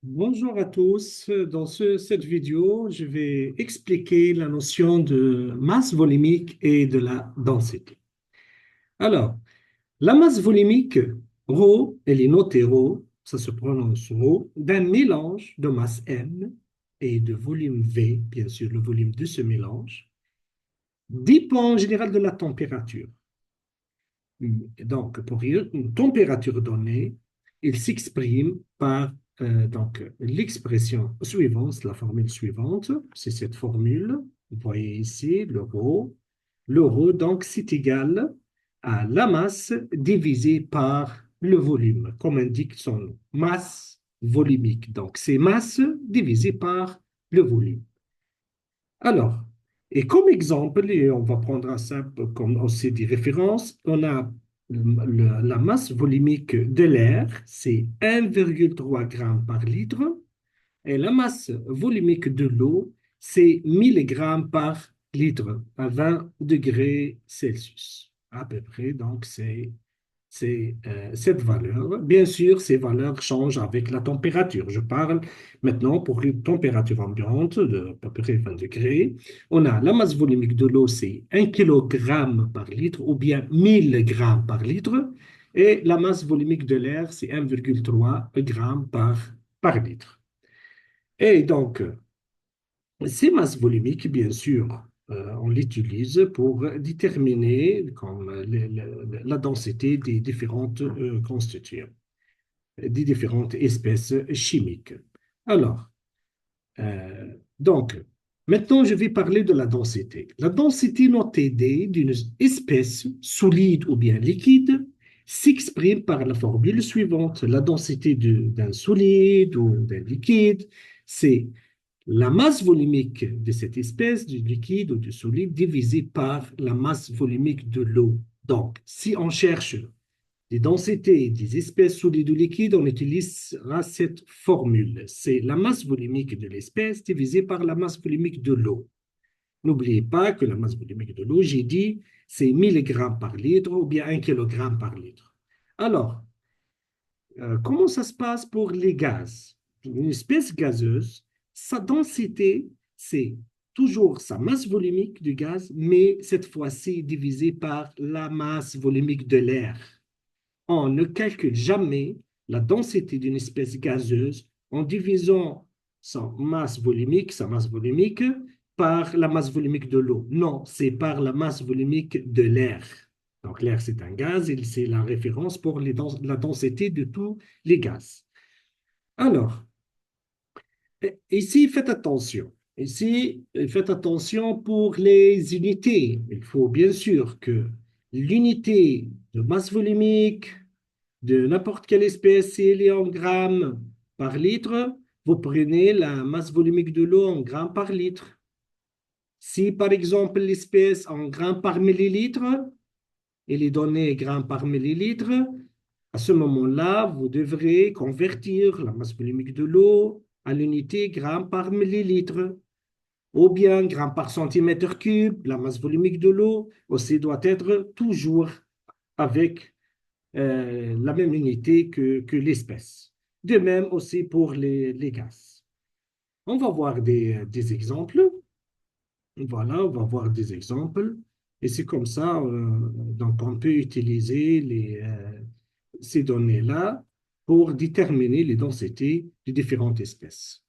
Bonjour à tous. Dans cette vidéo, je vais expliquer la notion de masse volumique et de la densité. Alors, la masse volumique, ρ, elle est notée ρ, ça se prononce ρ, d'un mélange de masse M et de volume V, bien sûr, le volume de ce mélange, dépend en général de la température. Donc, pour une température donnée, il s'exprime par l'expression suivante, la formule suivante, c'est cette formule. Vous voyez ici le ρ. Le ρ, donc, c'est égal à la masse divisée par le volume, comme indique son nom, masse volumique. Donc, c'est masse divisée par le volume. Alors, et comme exemple, et on va prendre ça comme aussi des références, on a la masse volumique de l'air, c'est 1,3 g par litre, et la masse volumique de l'eau, c'est 1000 grammes par litre à 20 degrés Celsius. À peu près, donc c'est cette valeur. Bien sûr, ces valeurs changent avec la température. Je parle maintenant pour une température ambiante de à peu près 20 degrés. On a la masse volumique de l'eau, c'est 1 kg par litre ou bien 1000 grammes par litre. Et la masse volumique de l'air, c'est 1,3 g par litre. Et donc, ces masses volumiques, bien sûr, on l'utilise pour déterminer comme la densité des différentes constituants, des différentes espèces chimiques. Alors, donc, maintenant, je vais parler de la densité. La densité notée D d'une espèce solide ou bien liquide s'exprime par la formule suivante. La densité d'un solide ou d'un liquide, c'est la masse volumique de cette espèce, du liquide ou du solide, divisée par la masse volumique de l'eau. Donc, si on cherche les densités des espèces solides ou liquides, on utilisera cette formule. C'est la masse volumique de l'espèce divisée par la masse volumique de l'eau. N'oubliez pas que la masse volumique de l'eau, j'ai dit, c'est 1000 grammes par litre ou bien 1 kg par litre. Alors, comment ça se passe pour les gaz? Une espèce gazeuse, sa densité, c'est toujours sa masse volumique du gaz, mais cette fois-ci divisée par la masse volumique de l'air. On ne calcule jamais la densité d'une espèce gazeuse en divisant sa masse volumique, par la masse volumique de l'eau. Non, c'est par la masse volumique de l'air. Donc l'air, c'est un gaz, et c'est la référence pour la densité de tous les gaz. Alors, ici, faites attention. Ici, faites attention pour les unités. Il faut bien sûr que l'unité de masse volumique, de n'importe quelle espèce, si elle est en grammes par litre, vous prenez la masse volumique de l'eau en grammes par litre. Si, par exemple, l'espèce en grammes par millilitre, elle est donnée grammes par millilitre, à ce moment-là, vous devrez convertir la masse volumique de l'eau à l'unité grammes par millilitre, ou bien grammes par centimètre cube. La masse volumique de l'eau aussi doit être toujours avec la même unité que l'espèce. De même aussi pour les gaz. On va voir des exemples. Voilà, on va voir des exemples. Et c'est comme ça, donc on peut utiliser ces données-là pour déterminer les densités de différentes espèces.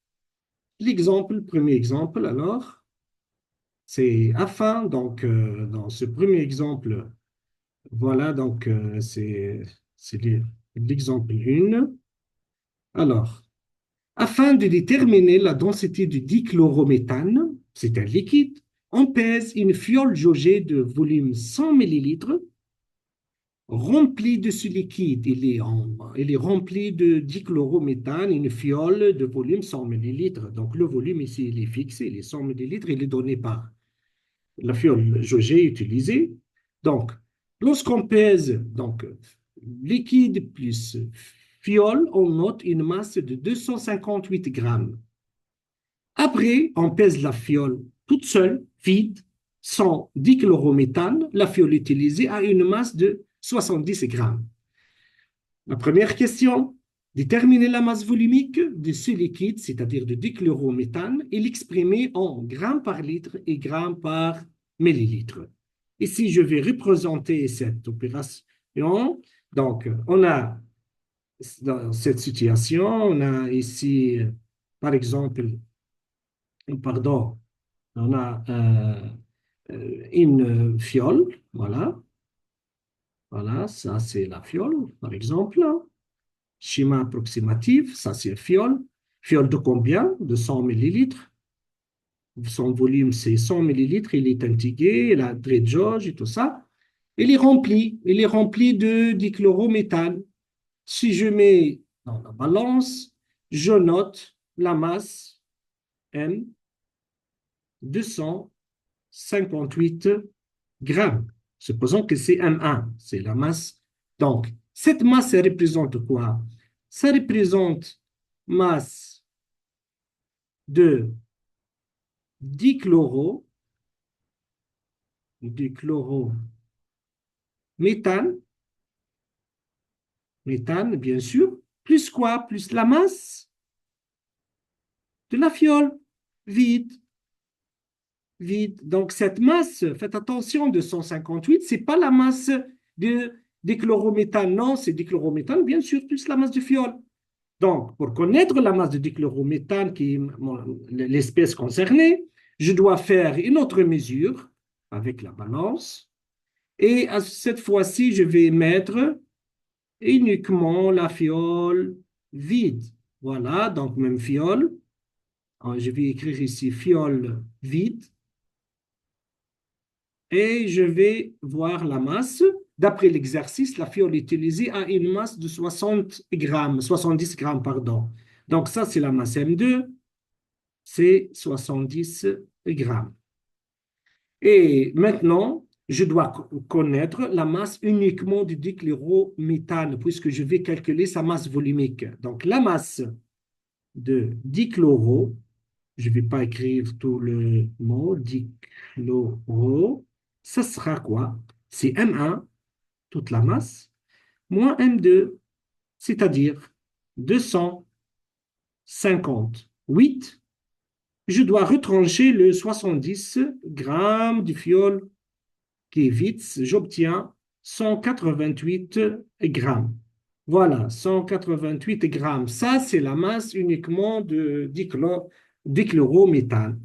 L'exemple, premier exemple, alors, c'est afin, donc dans ce premier exemple, voilà, donc c'est l'exemple 1. Alors, afin de déterminer la densité du dichlorométhane, c'est un liquide, on pèse une fiole jaugée de volume 100 millilitres remplie de ce liquide. Il est rempli de dichlorométhane, une fiole de volume 100 millilitres. Donc le volume ici, il est fixé, il est 100 millilitres, il est donné par la fiole jaugée utilisée. Donc, lorsqu'on pèse liquide plus fiole, on note une masse de 258 grammes. Après, on pèse la fiole toute seule, vide, sans dichlorométhane. La fiole utilisée a une masse de 70 grammes. La première question, Déterminer la masse volumique de ce liquide, c'est-à-dire de dichlorométhane, et l'exprimer en grammes par litre et grammes par millilitre. Ici, je vais représenter cette opération. Donc, on a dans cette situation, on a ici, par exemple, pardon, on a une fiole, voilà, ça c'est la fiole, par exemple. Schéma approximatif, ça c'est fiole. Fiole de combien? De 100 millilitres. Son volume c'est 100 millilitres, il est intégré, il a trait de jauge et tout ça. Il est rempli de dichlorométhane. Si je mets dans la balance, je note la masse M 258 grammes. Supposons que c'est M1, c'est la masse. Donc, cette masse, elle représente quoi? Ça représente masse de dichloro, dichlorométhane, méthane, bien sûr, plus quoi? Plus la masse de la fiole, vide, vide. Donc, cette masse, faites attention, de 158, c'est pas la masse de dichlorométhane, non, c'est dichlorométhane, bien sûr, plus la masse de fiole. Donc, pour connaître la masse de dichlorométhane, qui est l'espèce concernée, je dois faire une autre mesure avec la balance. Et à cette fois-ci, je vais mettre uniquement la fiole vide. Voilà, donc même fiole. Je vais écrire ici fiole vide. Et je vais voir la masse. D'après l'exercice, la fiole utilisée a une masse de 60 grammes, 70 grammes, pardon. Donc ça, c'est la masse M2, c'est 70 grammes. Et maintenant, je dois connaître la masse uniquement du dichlorométhane, puisque je vais calculer sa masse volumique. Donc la masse de dichloro, je ne vais pas écrire tout le mot, dichloro, ça sera quoi? C'est M1, toute la masse, moins M2, c'est-à-dire 258. Je dois retrancher le 70 grammes du fiole qui est vide. J'obtiens 188 grammes. Voilà, 188 grammes. Ça, c'est la masse uniquement de dichlorométhane.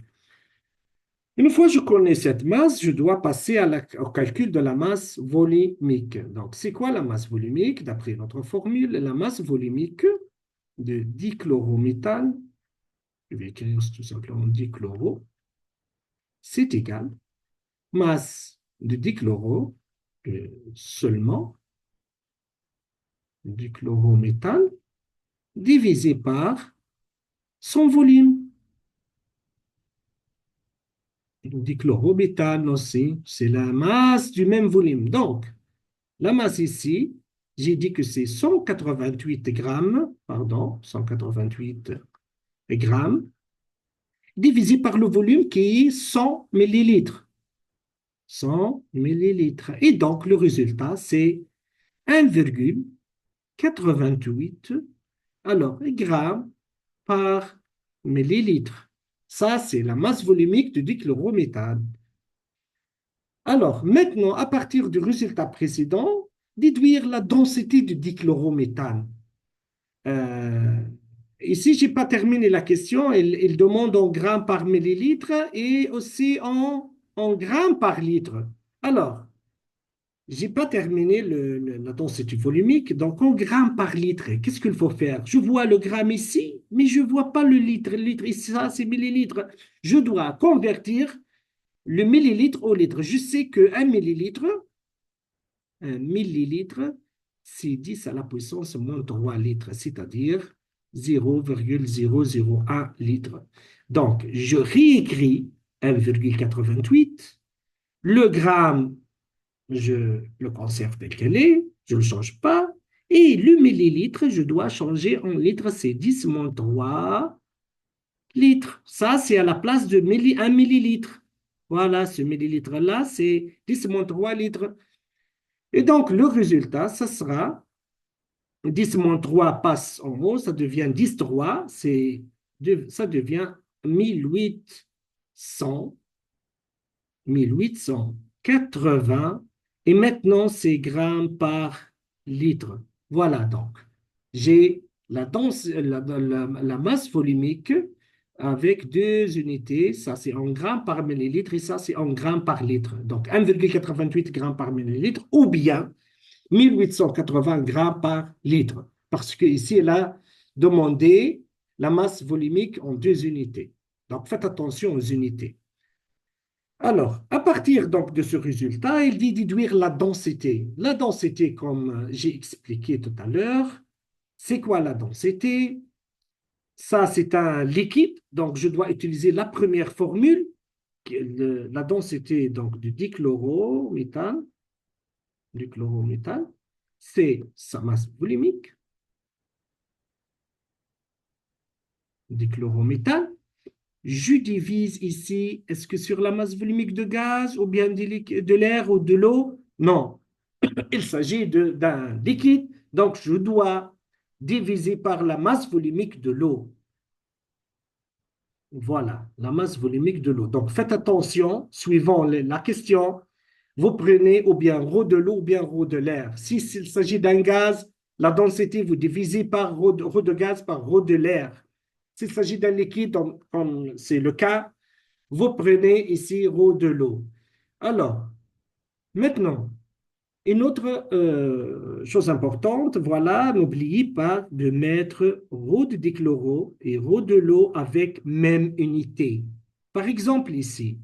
Une fois que je connais cette masse, je dois passer au calcul de la masse volumique. Donc, c'est quoi la masse volumique? D'après notre formule, la masse volumique de dichlorométhane, je vais écrire tout simplement dichloro, c'est égal masse de dichloro seulement, dichlorométhane, divisé par son volume. Dichlorométhane aussi, c'est la masse du même volume. Donc, la masse ici, j'ai dit que c'est 188 grammes, pardon, 188 grammes, divisé par le volume qui est 100 millilitres. 100 millilitres. Et donc, le résultat, c'est 1,88 alors grammes par millilitre. Ça, c'est la masse volumique du dichlorométhane. Alors, maintenant, à partir du résultat précédent, déduire la densité du dichlorométhane. Euh, Ici, je n'ai pas terminé la question. Il demande en grammes par millilitre et aussi en grammes par litre. Alors, j'ai pas terminé la densité volumique, donc en grammes par litre, qu'est-ce qu'il faut faire? Je vois le gramme ici, mais je vois pas le litre. Le litre ici, ça, c'est millilitre. Je dois convertir le millilitre au litre. Je sais que un millilitre, c'est 10 à la puissance moins 3 litres, c'est-à-dire 0,001 litre. Donc, je réécris 1,88. Le gramme, je le conserve tel qu'elle est, je ne le change pas. Et le millilitre, je dois changer en litres, c'est 10 moins 3 litres. Ça, c'est à la place de 1 millilitre. Voilà, ce millilitre-là, c'est 10 moins 3 litres. Et donc, le résultat, ça sera 10 moins 3 passe en haut, ça devient 10 3, ça devient 1800, 1880. Et maintenant, c'est grammes par litre. Voilà donc. J'ai la masse volumique avec deux unités. Ça, c'est en grammes par millilitre et ça, c'est en grammes par litre. Donc, 1,88 grammes par millilitre ou bien 1880 grammes par litre. Parce qu'ici, elle a demandé la masse volumique en deux unités. Donc, faites attention aux unités. Alors, à partir donc de ce résultat, il dit déduire la densité. La densité, comme j'ai expliqué tout à l'heure, c'est quoi la densité? Ça, c'est un liquide, donc je dois utiliser la première formule, la densité donc, du chlorométhane, c'est sa masse volumique, du chlorométhane. Je divise ici, est-ce que sur la masse volumique de gaz ou bien de l'air ou de l'eau? Non, il s'agit d'un liquide, donc je dois diviser par la masse volumique de l'eau. Voilà, la masse volumique de l'eau. Donc faites attention, suivant la question, vous prenez ou bien ρ de l'eau ou bien ρ de l'air. S'il s'agit d'un gaz, la densité, vous divisez par ρ de gaz par ρ de l'air. S'il s'agit d'un liquide, comme c'est le cas, vous prenez ici ρ de l'eau. Alors, maintenant, une autre chose importante, voilà, n'oubliez pas de mettre ρ de dichloro et ρ de l'eau avec même unité. Par exemple, ici,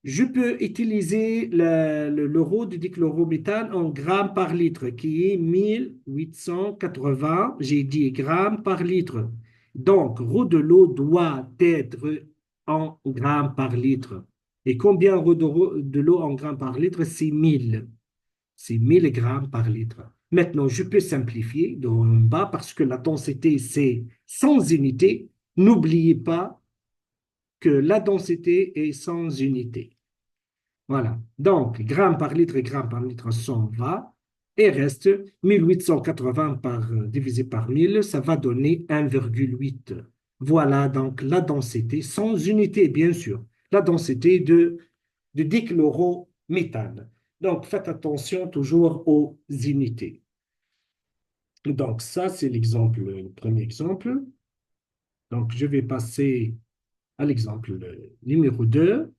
je peux utiliser le ρ de dichlorométhane en grammes par litre, qui est 1880, j'ai dit grammes par litre. Donc, ρ de l'eau doit être en grammes par litre. Et combien de l'eau en grammes par litre? C'est 1000. C'est 1000 grammes par litre. Maintenant, je peux simplifier de en bas parce que la densité, c'est 100 unités. N'oubliez pas que la densité est 100 unités. Voilà. Donc, grammes par litre et grammes par litre s'en va et reste 1880 divisé par 1000, ça va donner 1,8. Voilà donc la densité, sans unité bien sûr, la densité de dichlorométhane. Donc, faites attention toujours aux unités. Donc, ça, c'est le premier exemple. Donc, je vais passer à l'exemple numéro 2.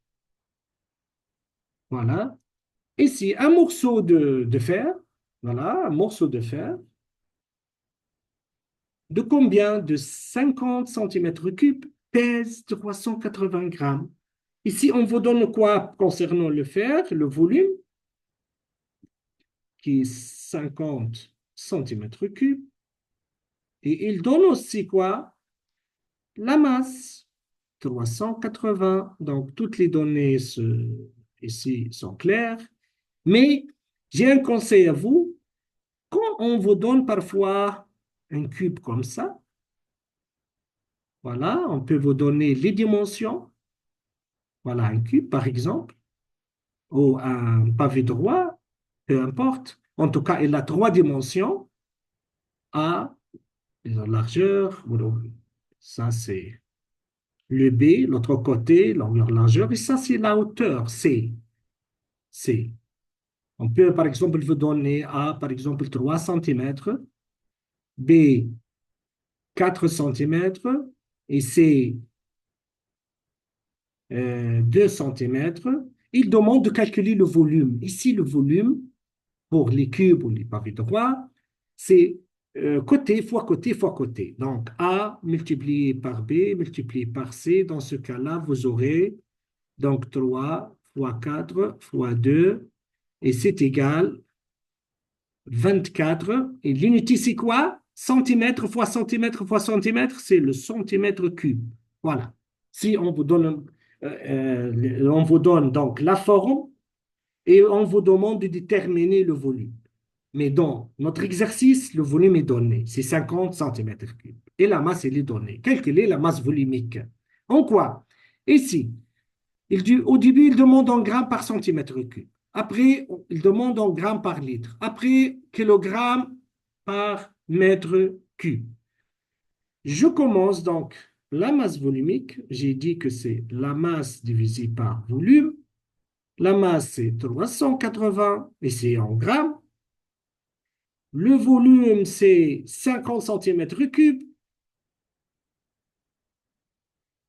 Voilà. Ici, un morceau de fer, voilà, un morceau de fer, de combien? De 50 centimètres cubes pèse 380 grammes. Ici, on vous donne quoi concernant le fer, le volume, qui est 50 centimètres cubes, et il donne aussi quoi? La masse, 380. Donc, toutes les données ici sont claires, mais j'ai un conseil à vous. Quand on vous donne parfois un cube comme ça, voilà, on peut vous donner les dimensions. Voilà, un cube, par exemple, ou un pavé droit, peu importe. En tout cas, il a trois dimensions. A, la largeur, ça c'est le B, l'autre côté, longueur, largeur, et ça c'est la hauteur, C. C. On peut, par exemple, vous donner A, par exemple, 3 centimètres, B, 4 centimètres, et C, 2 centimètres. Il demande de calculer le volume. Ici, le volume, pour les cubes ou les pavés droits, c'est côté fois côté fois côté. Donc, A multiplié par B multiplié par C. Dans ce cas-là, vous aurez donc 3 fois 4 fois 2 et c'est égal 24. Et l'unité, c'est quoi? Centimètre fois centimètre fois centimètre, c'est le centimètre cube. Voilà. Si on vous donne donc la forme et on vous demande de déterminer le volume. Mais dans notre exercice, le volume est donné, c'est 50 centimètres cubes. Et la masse, elle est donnée. Calculez la masse volumique. En quoi? Ici, au début, il demande en grammes par centimètre cube. Après, il demande en grammes par litre. Après, kilogramme par mètre cube. Je commence donc la masse volumique. J'ai dit que c'est la masse divisée par volume. La masse, c'est 380 et c'est en grammes. Le volume, c'est 50 centimètres cubes.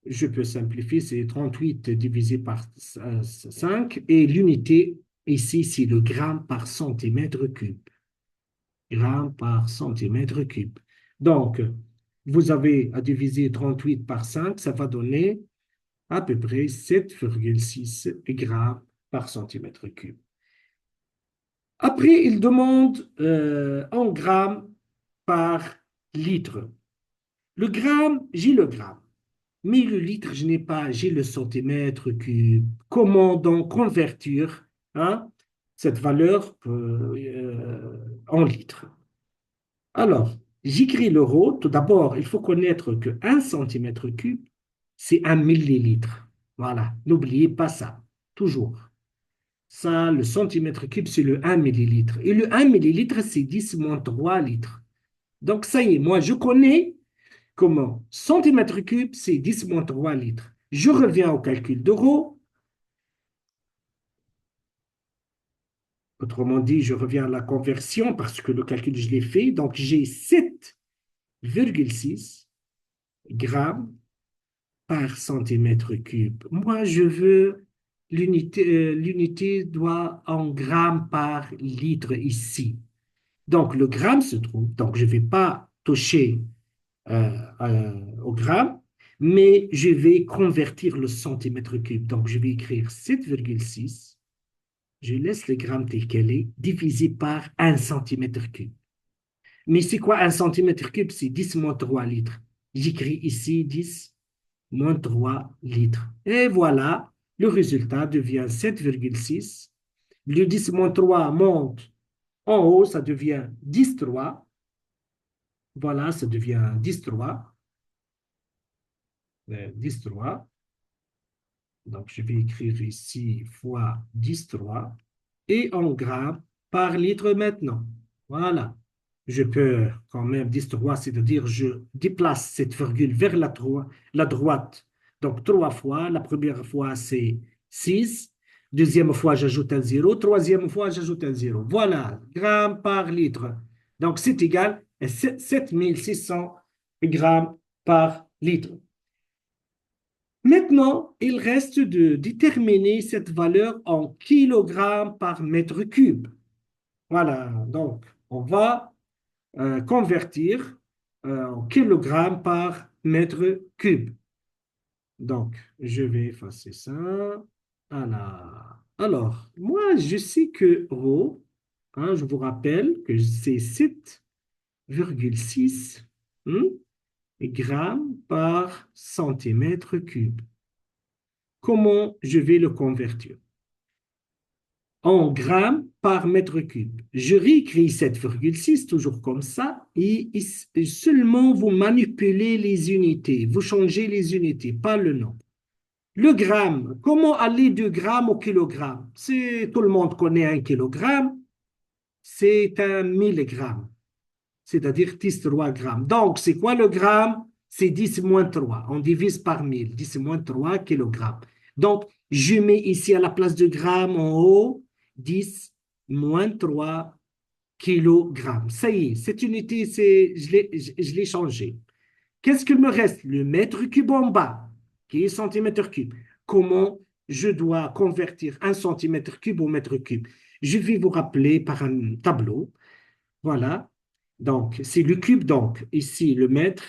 Je peux simplifier, c'est 38 divisé par 5. Et l'unité, ici, c'est le gramme par centimètre cube. Gramme par centimètre cube. Donc, vous avez à diviser 38 par 5, ça va donner à peu près 7,6 grammes par centimètre cube. Après, il demande en grammes par litre. Le gramme, j'ai le gramme. Mais le litre, je n'ai pas, j'ai le centimètre cube. Comment donc convertir hein, cette valeur en litres? Alors, j'écris l'euro. Tout d'abord, il faut connaître que 1 centimètre cube, c'est 1 millilitre. Voilà, n'oubliez pas ça, toujours. Ça, le centimètre cube, c'est le 1 millilitre. Et le 1 millilitre, c'est 10 moins 3 litres. Donc, ça y est, moi, je connais comment centimètre cube, c'est 10 moins 3 litres. Je reviens au calcul d'euros. Autrement dit, je reviens à la conversion parce que le calcul, je l'ai fait. Donc, j'ai 7,6 grammes par centimètre cube. Moi, je veux l'unité doit en grammes par litre ici. Donc, le gramme se trouve. Donc, je ne vais pas toucher au gramme, mais je vais convertir le centimètre cube. Donc, je vais écrire 7,6. Je laisse le gramme tel qu'elle est, divisé par 1 centimètre cube. Mais c'est quoi 1 centimètre cube? C'est 10 moins 3 litres. J'écris ici 10 moins 3 litres. Et voilà, le résultat devient 7,6. Le 10 moins 3 monte en haut, ça devient 10,3. Voilà, ça devient 10,3. 10,3. Donc, je vais écrire ici fois 10,3 et en grammes par litre maintenant. Voilà. Je peux quand même 10,3, c'est-à-dire je déplace cette virgule vers la droite. Donc, 3 fois. La première fois, c'est 6. Deuxième fois, j'ajoute un 0. Troisième fois, j'ajoute un 0. Voilà, grammes par litre. Donc, c'est égal à 7600 grammes par litre. Maintenant, il reste de déterminer cette valeur en kilogrammes par mètre cube. Voilà, donc on va convertir en kilogrammes par mètre cube. Donc, je vais effacer ça. Voilà. Alors, moi, je sais que ρ, je vous rappelle que c'est 7,6 grammes par centimètre cube. Comment je vais le convertir? En grammes par mètre cube. Je réécris 7,6 toujours comme ça, et seulement vous manipulez les unités, vous changez les unités, pas le nom. Le gramme, comment aller de gramme au kilogramme? Tout le monde connaît un kilogramme, c'est un milligramme, c'est-à-dire 10,3 grammes. Donc, c'est quoi le gramme? C'est 10 moins 3. On divise par 1000, 10 moins 3 kilogrammes. Donc, je mets ici à la place de gramme en haut 10 moins 3 kilogrammes. Ça y est, cette unité, je l'ai changée. Qu'est-ce qu'il me reste? Le mètre cube en bas, qui est centimètre cube. Comment je dois convertir un centimètre cube au mètre cube? Je vais vous rappeler par un tableau. Voilà. Donc, c'est le cube. Donc, ici, le mètre,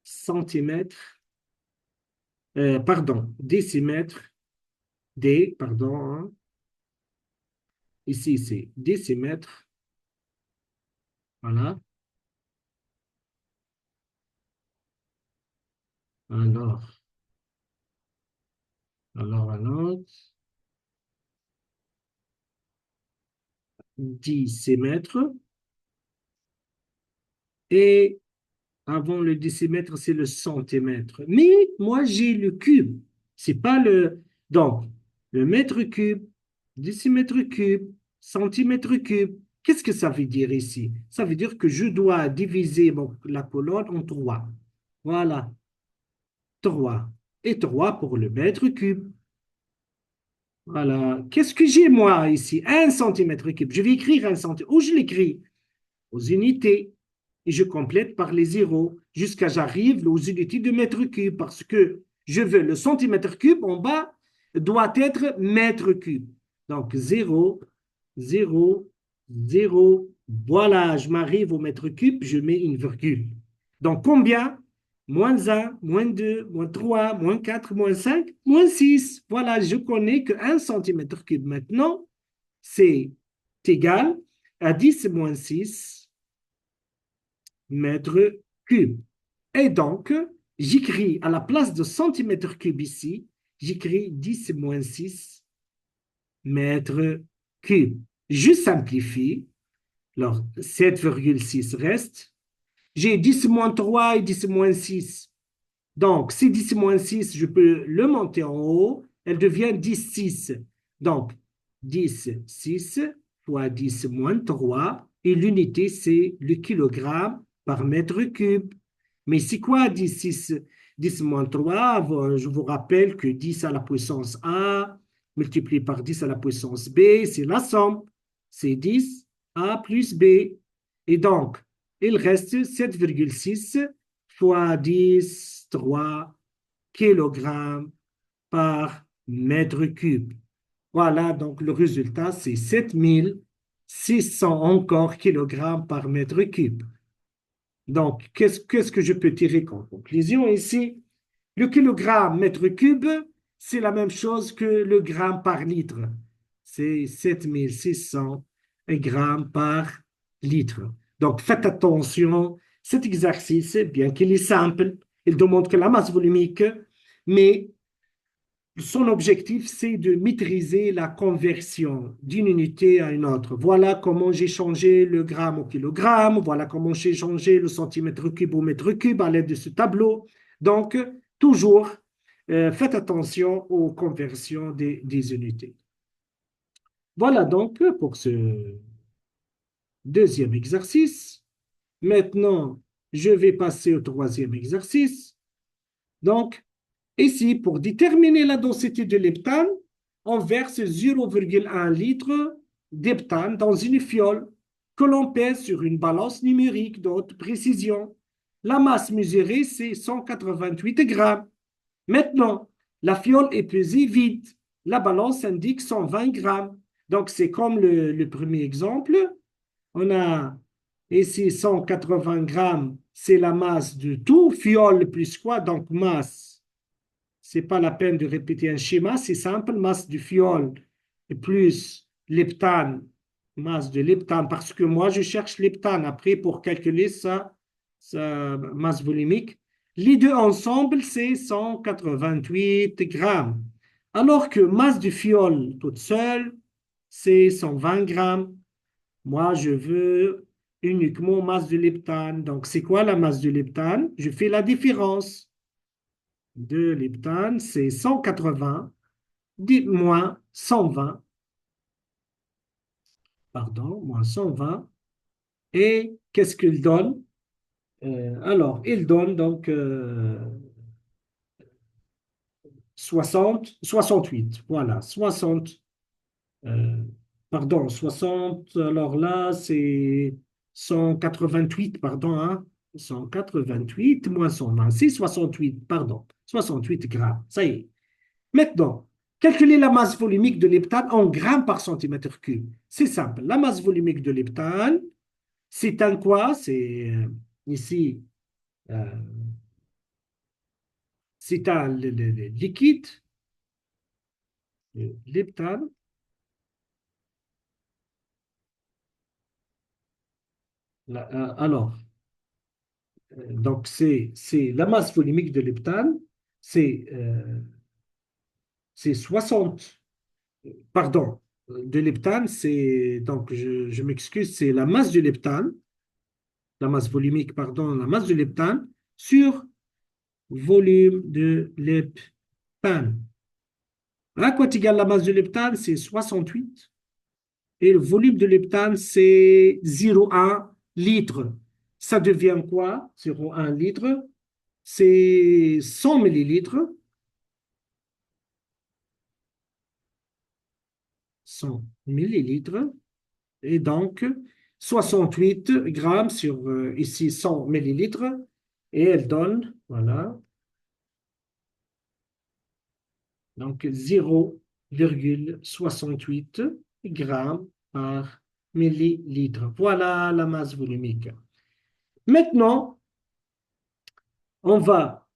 centimètre, pardon, décimètre, pardon. Ici, c'est décimètre. Voilà. Alors, alors, décimètre. Et avant le décimètre, c'est le centimètre. Mais moi, j'ai le cube. C'est pas le. Donc, le mètre cube, décimètre cube, centimètre cube, Qu'est-ce que ça veut dire ici? Ça veut dire que je dois diviser la colonne en trois. Voilà, 3 et 3 pour le mètre cube. Voilà. Qu'est-ce que j'ai moi ici? 1 cm3. Je vais écrire 1 cm. Où je l'écris? Aux unités. Et je complète par les zéros jusqu'à j'arrive aux unités de mètre cube parce que je veux le centimètre cube en bas doit être mètre cube. Donc 0, 0, 0. Voilà, je m'arrive au mètre cube, je mets une virgule. Donc combien? -1, -2, -3, -4, -5, -6. Voilà, je connais que 1 cm3 maintenant, c'est égal à 10 6 mètres cubes. Et donc, j'écris à la place de centimètre cube ici, j'écris 10 6 mètres cubes. Je simplifie. Alors, 7,6 reste. J'ai 10 3 et 10 6. Donc, si 10 6, je peux le monter en haut. Elle devient 10 6. Donc, 10 6 fois 10 3. Et l'unité, c'est le kilogramme par mètre cube. Mais c'est quoi 10 6? 10 3, je vous rappelle que 10 à la puissance A multiplié par 10 à la puissance B, c'est la somme. C'est 10 A plus B. Et donc, il reste 7,6 fois 10, 3 kg par mètre cube. Voilà, donc le résultat, c'est 7600 encore kilogrammes par mètre cube. Donc, qu'est-ce que je peux tirer comme conclusion ici? Le kilogramme mètre cube, c'est la même chose que le gramme par litre. C'est 7600 grammes par litre. Donc, faites attention, cet exercice, bien qu'il est simple, il demande que la masse volumique, mais son objectif, c'est de maîtriser la conversion d'une unité à une autre. Voilà comment j'ai changé le gramme au kilogramme, voilà comment j'ai changé le centimètre cube au mètre cube à l'aide de ce tableau. Donc, toujours, faites attention aux conversions des unités. Voilà donc pour ce deuxième exercice. Maintenant, je vais passer au troisième exercice. Donc, ici, pour déterminer la densité de l'heptane, on verse 0,1 litre d'heptane dans une fiole que l'on pèse sur une balance numérique de haute précision. La masse mesurée, c'est 188 grammes. Maintenant, la fiole est pesée vide. La balance indique 120 grammes. Donc, c'est comme le premier exemple. On a ici 180 grammes, c'est la masse de tout. Fiole plus quoi? Donc, masse. C'est pas la peine de répéter un schéma, c'est simple, masse du fiole plus l'heptane, masse de l'heptane, parce que moi je cherche l'heptane après pour calculer sa masse volumique. Les deux ensemble, c'est 188 grammes. Alors que masse du fiole toute seule, c'est 120 grammes. Moi, je veux uniquement masse de l'heptane. Donc, c'est quoi la masse de l'heptane? Je fais la différence de l'heptane, c'est 180 moins 120, pardon, moins 120. Et qu'est-ce qu'il donne? Alors, il donne donc 68. Voilà, 60. euh, pardon, 60. Alors là, c'est 188, pardon, hein, 188 moins 120, c'est 68, pardon, 68 grammes. Ça y est. Maintenant, calculer la masse volumique de l'heptane en grammes par centimètre cube. C'est simple. La masse volumique de l'heptane, c'est un quoi? C'est ici, euh, c'est un le liquide, l'heptane. Alors, donc c'est la masse volumique de l'heptane, c'est c'est 60, pardon, de l'heptane, c'est, donc je m'excuse, c'est la masse de l'heptane, la masse volumique, pardon, la masse de l'heptane sur volume de l'heptane. À quoi égale la masse de l'heptane? C'est 68. et le volume de l'heptane, c'est 0,1 litre. Ça devient quoi? 0,1 litre, c'est 100 millilitres. 100 millilitres. Et donc, 68 grammes sur ici 100 millilitres. Et elle donne, voilà, donc 0,68 grammes par millilitre. Voilà la masse volumique. Maintenant, on va,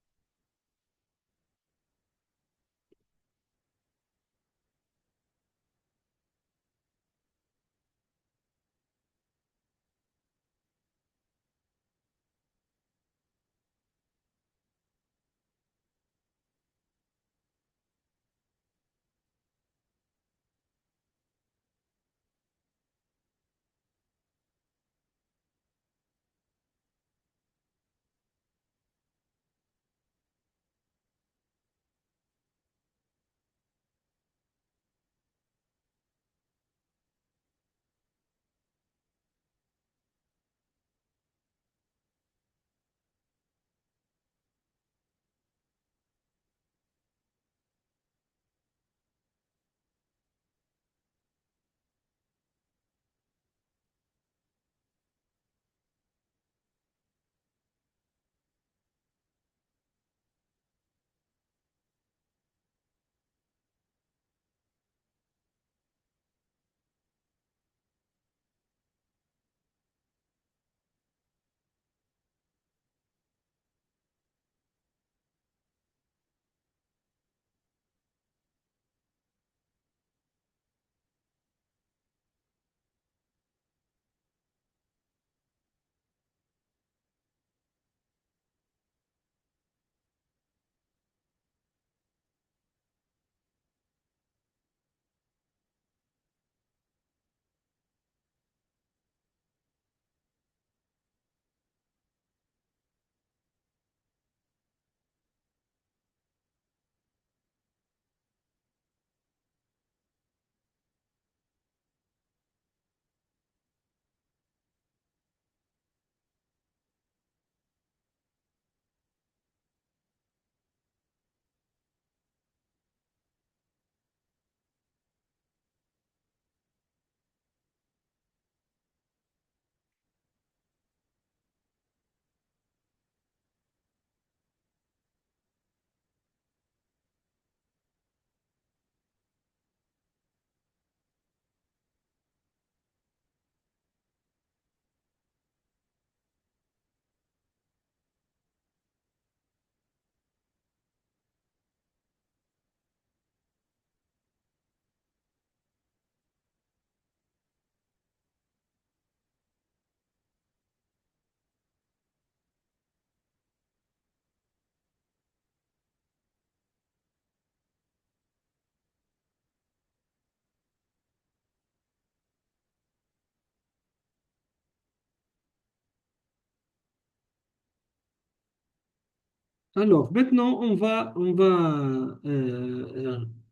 alors maintenant,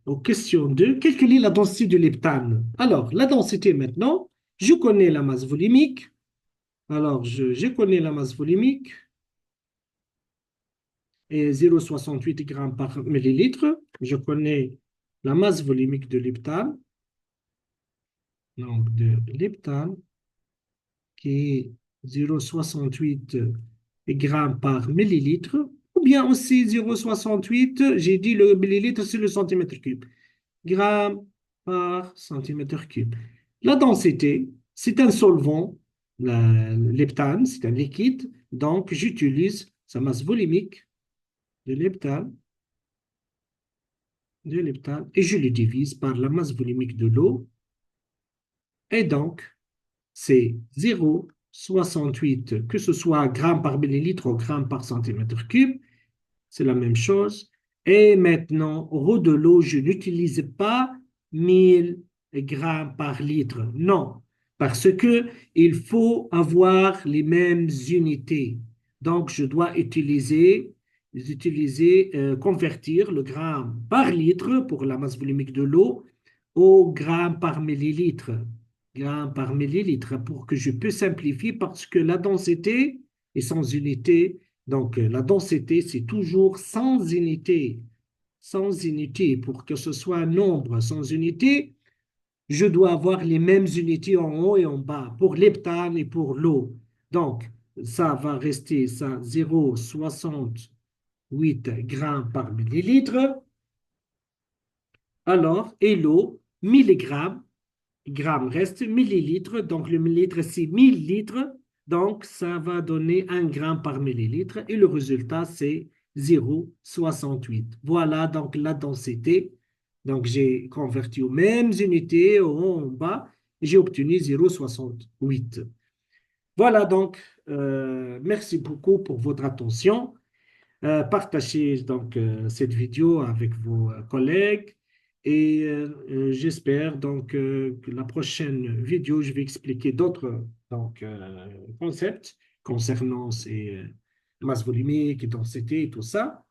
aux questions 2. Calculer la densité de l'heptane. Alors, la densité maintenant, je connais la masse volumique. Alors, je connais la masse volumique et 0,68 grammes par millilitre. Je connais la masse volumique de l'heptane, donc de l'heptane, qui est 0,68 grammes par millilitre, ou bien aussi 0,68, j'ai dit le millilitre, c'est le centimètre cube, grammes par centimètre cube. La densité, c'est un solvant, l'heptane, c'est un liquide, donc j'utilise sa masse volumique de l'heptane, et je le divise par la masse volumique de l'eau, et donc c'est 0,68, que ce soit grammes par millilitre ou grammes par centimètre cube, c'est la même chose. Et maintenant, eau de l'eau, je n'utilise pas 1000 grammes par litre. Non, parce que il faut avoir les mêmes unités. Donc, je dois convertir le gramme par litre pour la masse volumique de l'eau au gramme par millilitre. grammes par millilitre pour que je puisse simplifier parce que la densité est sans unité. Donc, la densité, c'est toujours sans unité. Sans unité. Pour que ce soit un nombre sans unité, je dois avoir les mêmes unités en haut et en bas pour l'heptane et pour l'eau. Donc, ça va rester ça, 0,68 grammes par millilitre. Alors, et l'eau, milligrammes, grammes reste millilitres, donc le millilitre c'est 1000 litres, donc ça va donner 1 gramme par millilitre et le résultat c'est 0,68. Voilà donc la densité. Donc j'ai converti aux mêmes unités en haut, en bas et j'ai obtenu 0,68. Voilà donc, merci beaucoup pour votre attention. Partagez donc cette vidéo avec vos collègues et j'espère donc que la prochaine vidéo, je vais expliquer d'autres donc concepts concernant ces masses volumiques et densité et tout ça.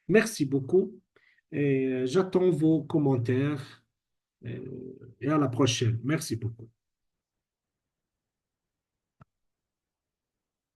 Merci beaucoup et j'attends vos commentaires et à la prochaine. Merci beaucoup.